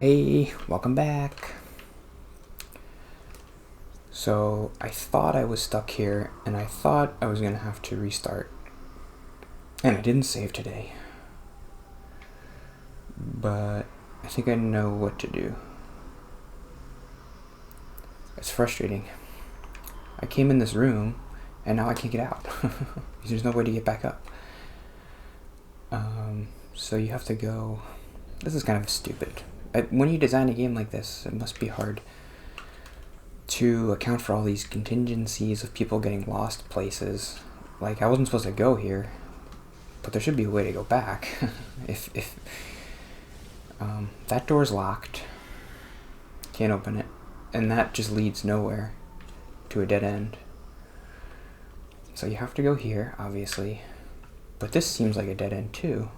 Hey, welcome back. So I thought I was stuck here and I thought I was gonna have to restart. And I didn't save today. But I think I know what to do. It's frustrating. I came in this room and now I can't get out. There's no way to get back up. So you have to go... This is kind of stupid. When you design a game like this, it must be hard to account for all these contingencies of people getting lost places. Like, I wasn't supposed to go here, but there should be a way to go back. if that door's locked, can't open it, and that just leads nowhere to a dead end. So you have to go here, obviously, but this seems like a dead end too.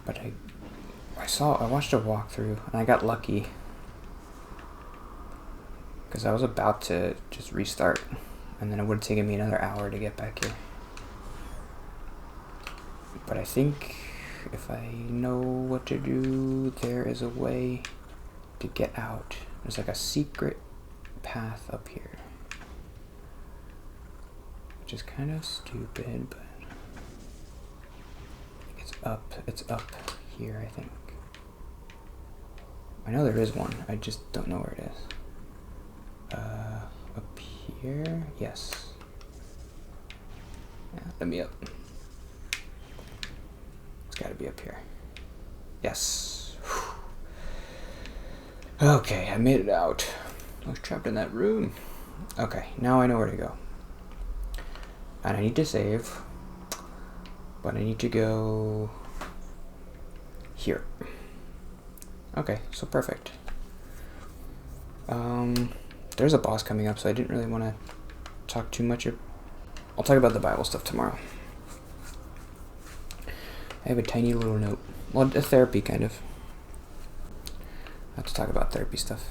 But I watched a walkthrough and I got lucky because I was about to just restart and then it would have taken me another hour to get back here. But I think if I know what to do, there is a way to get out. There's like a secret path up here, which is kind of stupid, but it's up here, I think. I know there is one, I just don't know where it is. Up here? Yes. Yeah, let me up. It's gotta be up here. Yes. Whew. Okay, I made it out. I was trapped in that room. Okay, now I know where to go. And I need to save, but I need to go here. Okay, so perfect. There's a boss coming up, so I didn't really want to talk too much. I'll talk about the Bible stuff tomorrow. I have a tiny little note. Well, a therapy, kind of. I have to talk about therapy stuff.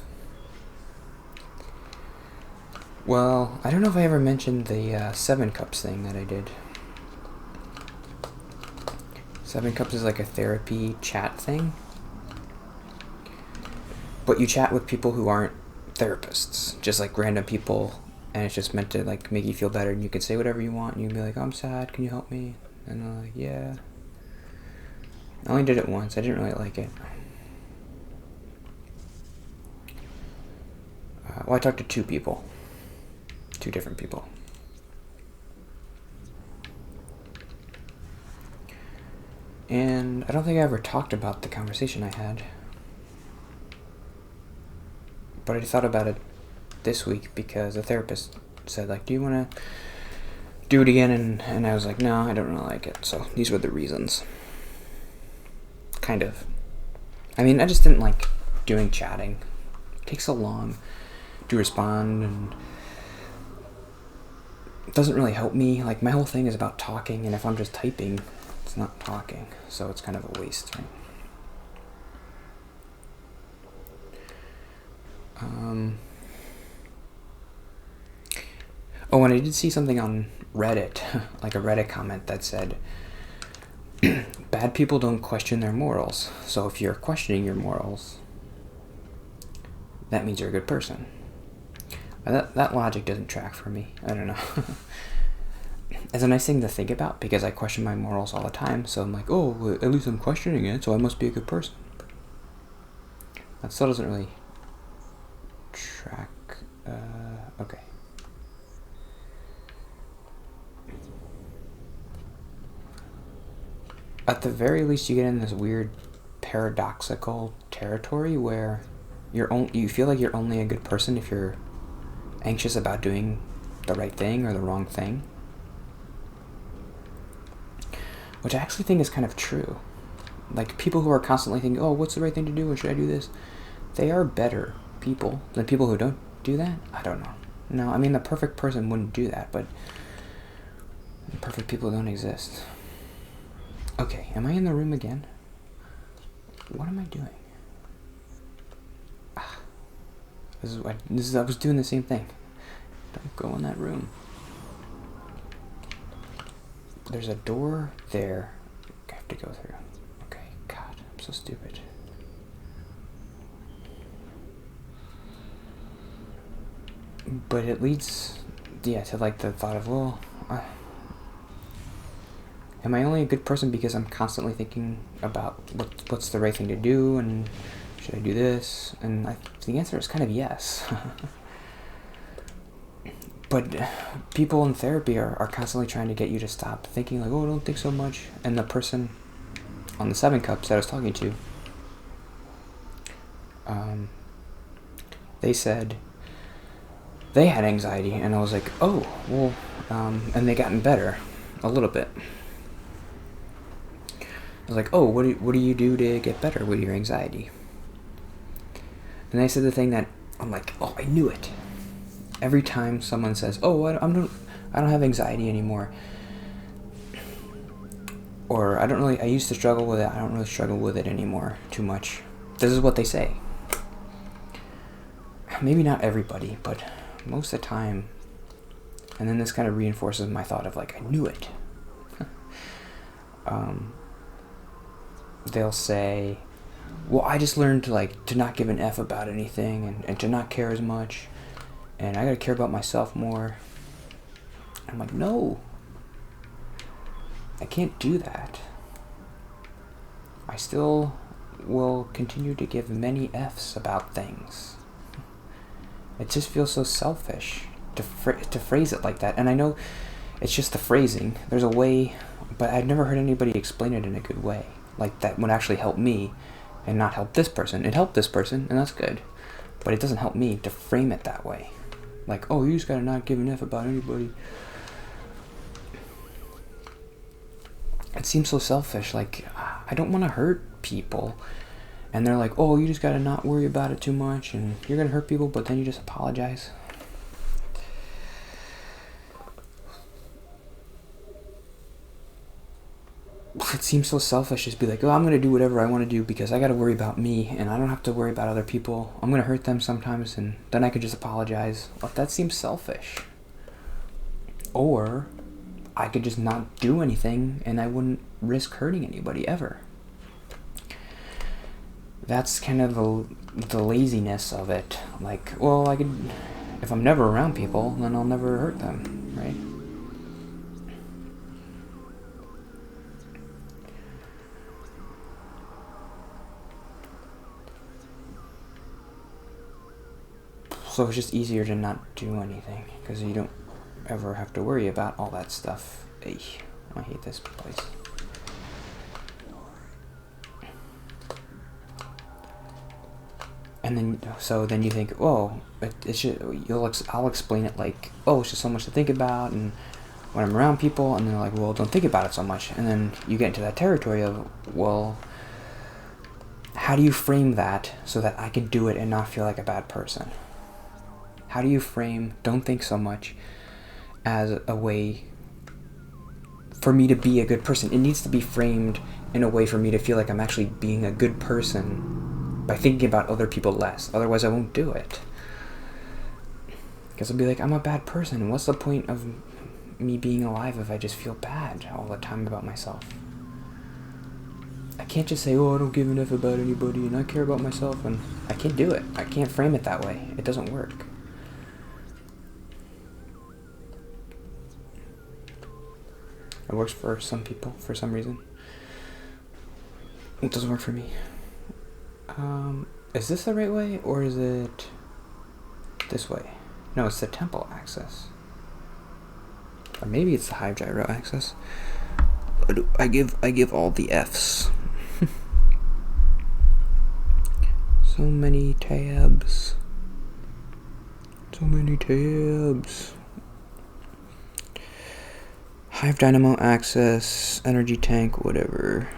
Well, I don't know if I ever mentioned the 7 Cups thing that I did. 7 Cups is like a therapy chat thing. But you chat with people who aren't therapists, just like random people, and it's just meant to like make you feel better, and you can say whatever you want, and you can be like, I'm sad, can you help me? And I'm like, yeah. I only did it once, I didn't really like it. Well, I talked to 2 people. 2 different people. And I don't think I ever talked about the conversation I had. But I thought about it this week because a therapist said, like, do you want to do it again? And I was like, no, I don't really like it. So these were the reasons. Kind of. I mean, I just didn't like doing chatting. It takes so long to respond, and it doesn't really help me. Like, my whole thing is about talking, and if I'm just typing, it's not talking. So it's kind of a waste, right? Oh, and I did see something on Reddit, like a Reddit comment that said, bad people don't question their morals. So if you're questioning your morals, that means you're a good person. That logic doesn't track for me. I don't know. It's a nice thing to think about because I question my morals all the time. So I'm like, oh, at least I'm questioning it, so I must be a good person. That still doesn't really track. Okay. At the very least, you get in this weird paradoxical territory where you feel like you're only a good person if you're anxious about doing the right thing or the wrong thing. Which I actually think is kind of true. Like, people who are constantly thinking, oh, what's the right thing to do, or should I do this? They are better people than people who don't do that. I don't know. No, I mean, the perfect person wouldn't do that, but perfect people don't exist. Okay, am I in the room again? What am I doing? I was doing the same thing. Don't go in that room. There's a door there I have to go through. so stupid. But it leads, yeah, to like the thought of, well, am I only a good person because I'm constantly thinking about what's the right thing to do, and should I do this? And the answer is kind of yes. But people in therapy are constantly trying to get you to stop thinking, like, oh, don't think so much. And the person on the 7 Cups that I was talking to, they said they had anxiety, and I was like, oh, well, and they gotten better a little bit. I was like, oh, what do you do to get better with your anxiety? And they said the thing that I'm like, oh, I knew it. Every time someone says, oh, I don't have anxiety anymore, or I used to struggle with it, I don't really struggle with it anymore too much. This is what they say. Maybe not everybody, but most of the time. And then this kind of reinforces my thought of like, I knew it. They'll say, well, I just learned to not give an F about anything, and to not care as much, and I gotta care about myself more. I'm like, no, I can't do that. I still will continue to give many Fs about things. It just feels so selfish to phrase it like that. And I know it's just the phrasing. There's a way, but I've never heard anybody explain it in a good way. Like that would actually help me and not help this person. It helped this person, and that's good. But it doesn't help me to frame it that way. Like, oh, you just gotta not give an F about anybody. It seems so selfish. Like, I don't want to hurt people. And they're like, oh, you just gotta not worry about it too much, and you're gonna hurt people, but then you just apologize. It seems so selfish just be like, oh, I'm gonna do whatever I want to do because I gotta worry about me, and I don't have to worry about other people. I'm gonna hurt them sometimes, and then I could just apologize. Well, that seems selfish. Or I could just not do anything, and I wouldn't risk hurting anybody ever. That's kind of the laziness of it. Like, well, I could, if I'm never around people, then I'll never hurt them, right? So it's just easier to not do anything, because you don't ever have to worry about all that stuff. Eesh, I hate this place. And then you think, oh, I'll explain it like, oh, it's just so much to think about, and when I'm around people, and they're like, well, don't think about it so much. And then you get into that territory of, well, how do you frame that so that I can do it and not feel like a bad person? How do you frame don't think so much as a way for me to be a good person? It needs to be framed in a way for me to feel like I'm actually being a good person by thinking about other people less. Otherwise, I won't do it. Because I'll be like, I'm a bad person. What's the point of me being alive if I just feel bad all the time about myself? I can't just say, oh, I don't give enough about anybody and I care about myself. And I can't do it. I can't frame it that way. It doesn't work. It works for some people for some reason. It doesn't work for me. Is this the right way, or is it this way? No, it's the temple access. Or maybe it's the hive gyro access. I give all the Fs. So many tabs. So many tabs. Hive dynamo access, energy tank, whatever.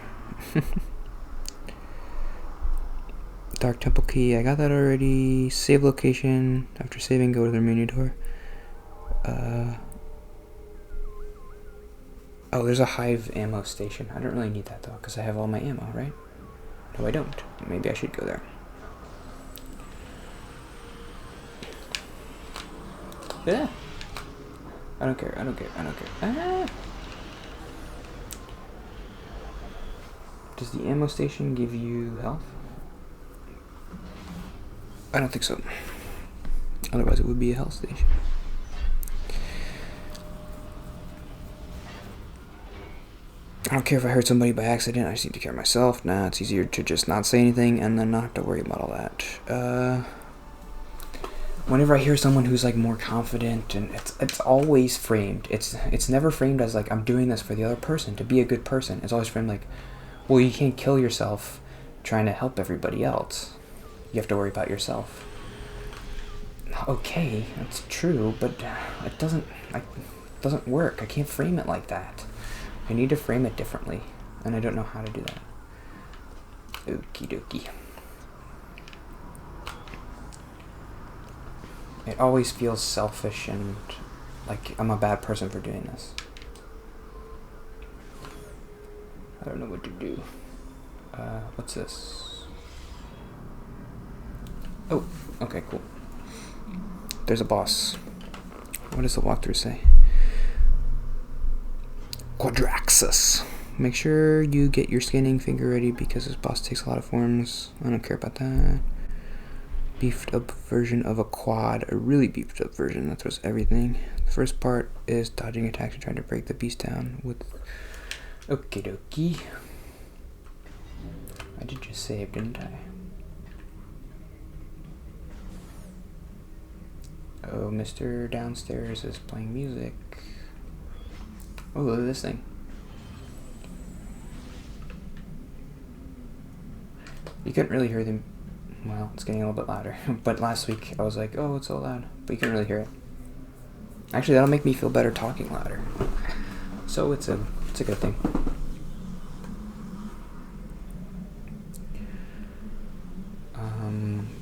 Dark temple key, I got that already. Save location. After saving, go to the menu door. Oh, there's a hive ammo station. I don't really need that though, because I have all my ammo, right? No, I don't. Maybe I should go there. Yeah. I don't care. Ah. Does the ammo station give you health? I don't think so. Otherwise it would be a health station. I don't care if I hurt somebody by accident, I just need to care of myself. Nah, it's easier to just not say anything and then not have to worry about all that. Whenever I hear someone who's like more confident, and it's always framed. It's never framed as like I'm doing this for the other person, to be a good person. It's always framed like, well, you can't kill yourself trying to help everybody else. You have to worry about yourself. Okay, that's true, but it doesn't work. I can't frame it like that. I need to frame it differently, and I don't know how to do that. Okie dokie. It always feels selfish and like I'm a bad person for doing this. I don't know what to do. What's this? Oh, okay, cool. There's a boss. What does the walkthrough say? Quadraxis. Make sure you get your scanning finger ready because this boss takes a lot of forms. I don't care about that. Beefed up version of a quad. A really beefed up version that throws everything. The first part is dodging attacks and trying to break the beast down with... Okie dokie. I did just save, didn't I? Oh, Mr. Downstairs is playing music. Oh, look at this thing. You couldn't really hear them. Well, it's getting a little bit louder. But last week I was like, oh, it's so loud. But you couldn't really hear it. Actually, that'll make me feel better talking louder. So it's a good thing.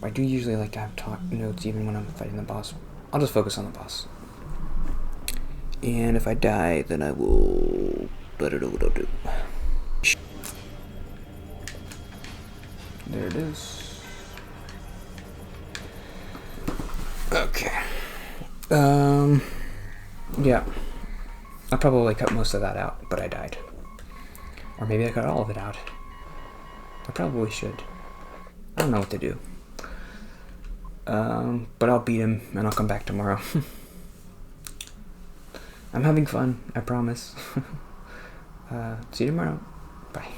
I do usually like to have talk notes even when I'm fighting the boss. I'll just focus on the boss. And if I die, then I will let it over do. There it is. Okay. Yeah. I'll probably cut most of that out, but I died. Or maybe I cut all of it out. I probably should. I don't know what to do. But I'll beat him and I'll come back tomorrow. I'm having fun, I promise. See you tomorrow. Bye.